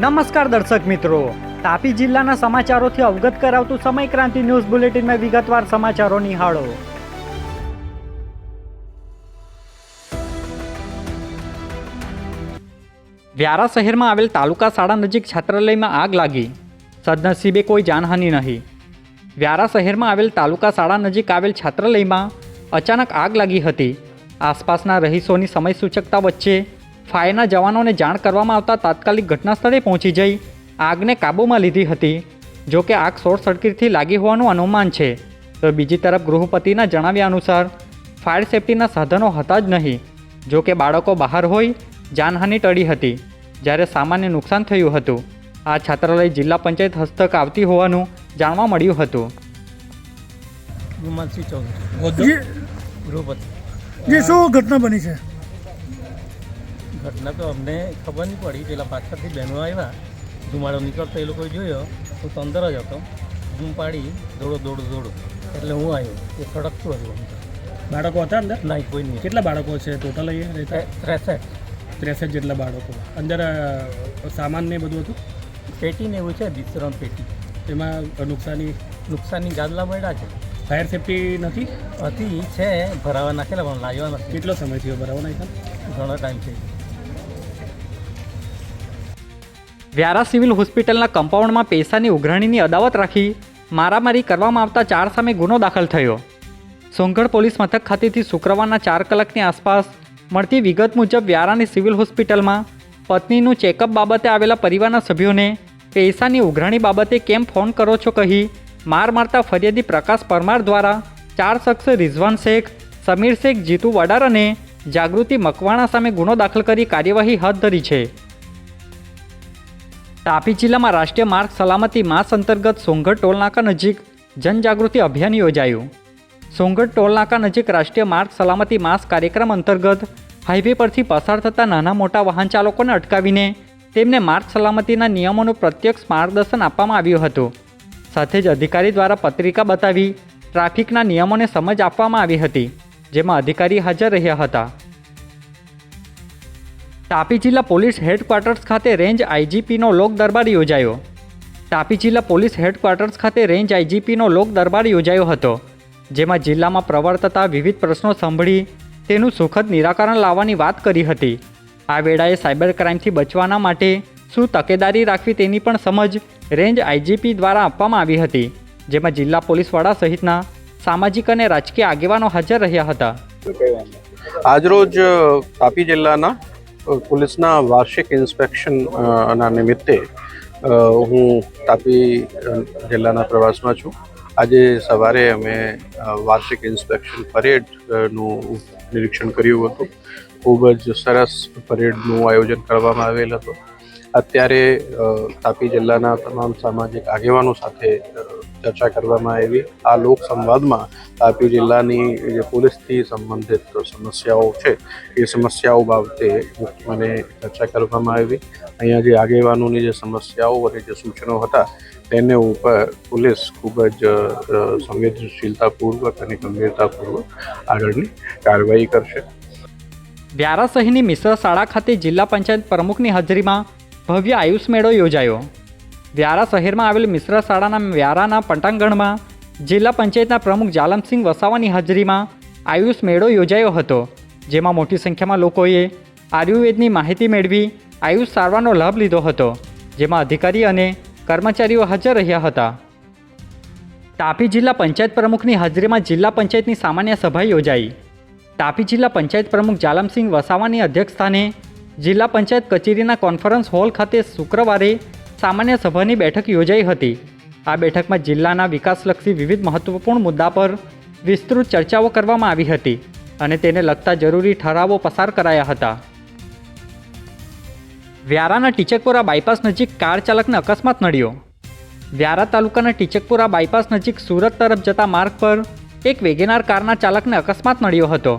નમસ્કાર દર્શક મિત્રો, તાપી જિલ્લાના સમાચારોથી અવગત કરાવતું સમય ક્રાંતિ ન્યૂઝ બુલેટિનમાં વિગતવાર સમાચારો નિહાળો. વ્યારા શહેરમાં આવેલ તાલુકા શાળા નજીક છાત્રાલયમાં આગ લાગી. સદનસીબે કોઈ જાનહાનિ નહીં. વ્યારા શહેરમાં આવેલ તાલુકા શાળા નજીક આવેલ છાત્રાલયમાં અચાનક આગ લાગી હતી. આસપાસના રહીશોની સમય સૂચકતા વચ્ચે ફાયરના જવાનોને જાણ કરવામાં આવતા તાત્કાલિક ઘટના સ્થળે પહોંચી જઈ આગને કાબૂમાં લીધી હતી. જો કે આગ શોર્ટ સર્કિટથી લાગી હોવાનું અનુમાન છે. તો બીજી તરફ ગૃહપતિના જણાવ્યા અનુસાર ફાયર સેફ્ટીના સાધનો હતા જ નહીં. જો કે બાળકો બહાર હોઈ જાનહાનિ ટળી હતી, જ્યારે સામાન્ય નુકસાન થયું હતું. આ છાત્રાલય જિલ્લા પંચાયત હસ્તક આવતી હોવાનું જાણવા મળ્યું હતું. જે શું ઘટના બની છે? ઘટના તો અમને ખબર નહીં પડી. પેલા પાછળથી બહેનો આવ્યા, ધુમાડો નીકળતો એ લોકોએ જોયો. હું તો અંદર જ હતો. બૂમ પાડી દોડો એટલે હું આવ્યો. એ સડકતું હતું. બાળકો હતા અંદર? નહીં, કોઈ નહીં. કેટલા બાળકો છે ટોટલ અહીંયા? 63 જેટલા બાળકો. અંદર સામાન ને બધું હતું? પેટી ને એવું છે, વિસ્તરણ પેટી. એમાં નુકસાનની ગાદલા મળ્યા છે. ફાયર સેફ્ટી નથી? હતી, છે, ભરાવા નાખેલા પણ લાવ્યા નથી. કેટલો સમય થયો ભરાવા નાખ્યા? ઘણો ટાઈમ છે. વ્યારા સિવિલ હોસ્પિટલના કમ્પાઉન્ડમાં પૈસાની ઉઘરાણીની અદાવત રાખી મારામારી કરવામાં આવતા 4 સામે ગુનો દાખલ થયો. સોનગઢ પોલીસ મથક ખાતેથી શુક્રવારના 4 કલાકની આસપાસ મળતી વિગત મુજબ વ્યારાની સિવિલ હોસ્પિટલમાં પત્નીનું ચેકઅપ બાબતે આવેલા પરિવારના સભ્યોને પૈસાની ઉઘરાણી બાબતે કેમ ફોન કરો છો કહી માર મારતા ફરિયાદી પ્રકાશ પરમાર દ્વારા 4 શખ્સ રિઝવાન શેખ, સમીર શેખ, જીતુ વડાર અને જાગૃતિ મકવાણા સામે ગુનો દાખલ કરી કાર્યવાહી હાથ ધરી છે. તાપી જિલ્લામાં રાષ્ટ્રીય માર્ગ સલામતી માસ અંતર્ગત સોનગઢ ટોલનાકા નજીક જનજાગૃતિ અભિયાન યોજાયું. સોનગઢ ટોલનાકા નજીક રાષ્ટ્રીય માર્ગ સલામતી માસ કાર્યક્રમ અંતર્ગત હાઈવે પરથી પસાર થતા નાના મોટા વાહન ચાલકોને અટકાવીને તેમને માર્ગ સલામતીના નિયમોનું પ્રત્યક્ષ માર્ગદર્શન આપવામાં આવ્યું હતું. સાથે જ અધિકારી દ્વારા પત્રિકા બતાવી ટ્રાફિકના નિયમોને સમજ આપવામાં આવી હતી, જેમાં અધિકારી હાજર રહ્યા હતા. તાપી જિલ્લા પોલીસ હેડક્વાર્ટર્સ ખાતે રેન્જ આઈજીપીનો લોક દરબાર યોજાયો. તાપી જિલ્લા પોલીસ હેડક્વાર્ટર્સ ખાતે રેન્જ આઈજીપીનો લોક દરબાર યોજાયો હતો, જેમાં જિલ્લામાં પ્રવર્તતા વિવિધ પ્રશ્નો સાંભળી તેનું સુખદ નિરાકરણ લાવવાની વાત કરી હતી. આ વેળાએ સાયબર ક્રાઇમથી બચવાના માટે શું તકેદારી રાખવી તેની પણ સમજ રેન્જ આઈજીપી દ્વારા આપવામાં આવી હતી, જેમાં જિલ્લા પોલીસ વડા સહિતના સામાજિક અને રાજકીય આગેવાનો હાજર રહ્યા હતા. આજરોજ તાપી જિલ્લાના પોલીસના વાર્ષિક ઇન્સ્પેક્શનના નિમિત્તે હું તાપી જિલ્લાના પ્રવાસમાં છું. આજે સવારે અમે વાર્ષિક ઇન્સ્પેક્શન પરેડનું નિરીક્ષણ કર્યું હતું. ખૂબ જ સરસ પરેડનું આયોજન કરવામાં આવેલ હતું. અત્યારે તાપી જિલ્લાના તમામ સામાજિક આગેવાનો સાથે ચર્ચા કરવામાં આવી. આ લોક સંવાદમાં તાપી જિલ્લાની જે પોલીસથી સંબંધિત સમસ્યાઓ છે એ સમસ્યાઓ બાબતે મને ચર્ચા કરવામાં આવી. અહીંયા જે આગેવાનોની જે સમસ્યાઓ અને જે સૂચનો હતા તેને ઉપર પોલીસ ખૂબ જ સંવેદનશીલતાપૂર્વક અને ગંભીરતાપૂર્વક આગળની કાર્યવાહી કરશે. વ્યારા શહેરની મિશ્ર શાળા ખાતે જિલ્લા પંચાયત પ્રમુખની હાજરીમાં ભવ્ય આયુષ મેળો યોજાયો. વ્યારા શહેરમાં આવેલ મિશ્ર શાળાના વ્યારાના પટાંગણમાં જિલ્લા પંચાયતના પ્રમુખ જાલમસિંહ વસાવાની હાજરીમાં આયુષ મેળો યોજાયો હતો, જેમાં મોટી સંખ્યામાં લોકોએ આયુર્વેદની માહિતી મેળવી આયુષ સારવારનો લાભ લીધો હતો, જેમાં અધિકારી અને કર્મચારીઓ હાજર રહ્યા હતા. તાપી જિલ્લા પંચાયત પ્રમુખની હાજરીમાં જિલ્લા પંચાયતની સામાન્ય સભા યોજાઈ. તાપી જિલ્લા પંચાયત પ્રમુખ જાલમસિંહ વસાવાની અધ્યક્ષસ્થાને જિલ્લા પંચાયત કચેરીના કોન્ફરન્સ હોલ ખાતે શુક્રવારે સામાન્ય સભાની બેઠક યોજાઈ હતી. આ બેઠકમાં જિલ્લાના વિકાસલક્ષી વિવિધ મહત્વપૂર્ણ મુદ્દા પર વિસ્તૃત ચર્ચાઓ કરવામાં આવી હતી અને તેને લગતા જરૂરી ઠરાવો પસાર કરાયા હતા. વ્યારાના ટીચકપુરા બાયપાસ નજીક કાર ચાલકને અકસ્માત નડ્યો. વ્યારા તાલુકાના ટીચકપુરા બાયપાસ નજીક સુરત તરફ જતા માર્ગ પર એક વેગેનાર કારના ચાલકને અકસ્માત નડ્યો હતો,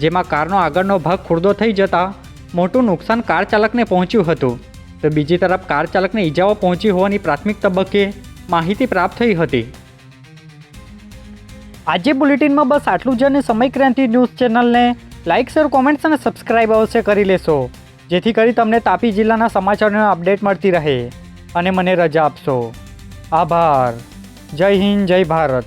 જેમાં કારનો આગળનો ભાગ ખુરદો થઈ જતા મોટું નુકસાન કાર ચાલકને પહોંચ્યું હતું. તો બીજી તરફ કાર ચાલકને ઈજાઓ પહોંચી હોવાની પ્રાથમિક તબક્કે માહિતી પ્રાપ્ત થઈ હતી. આજે બુલેટિનમાં બસ આટલું જ અને સમય ક્રાંતિ ન્યૂઝ ચેનલને લાઇક, શેર, કોમેન્ટ્સ અને સબસ્ક્રાઇબ અવશ્ય કરી લેશો. જેથી કરી તમને તાપી જિલ્લાના સમાચારોની અપડેટ મળતી રહે અને મને રજા આપશો. આભાર. જય હિન્દ, જય ભારત.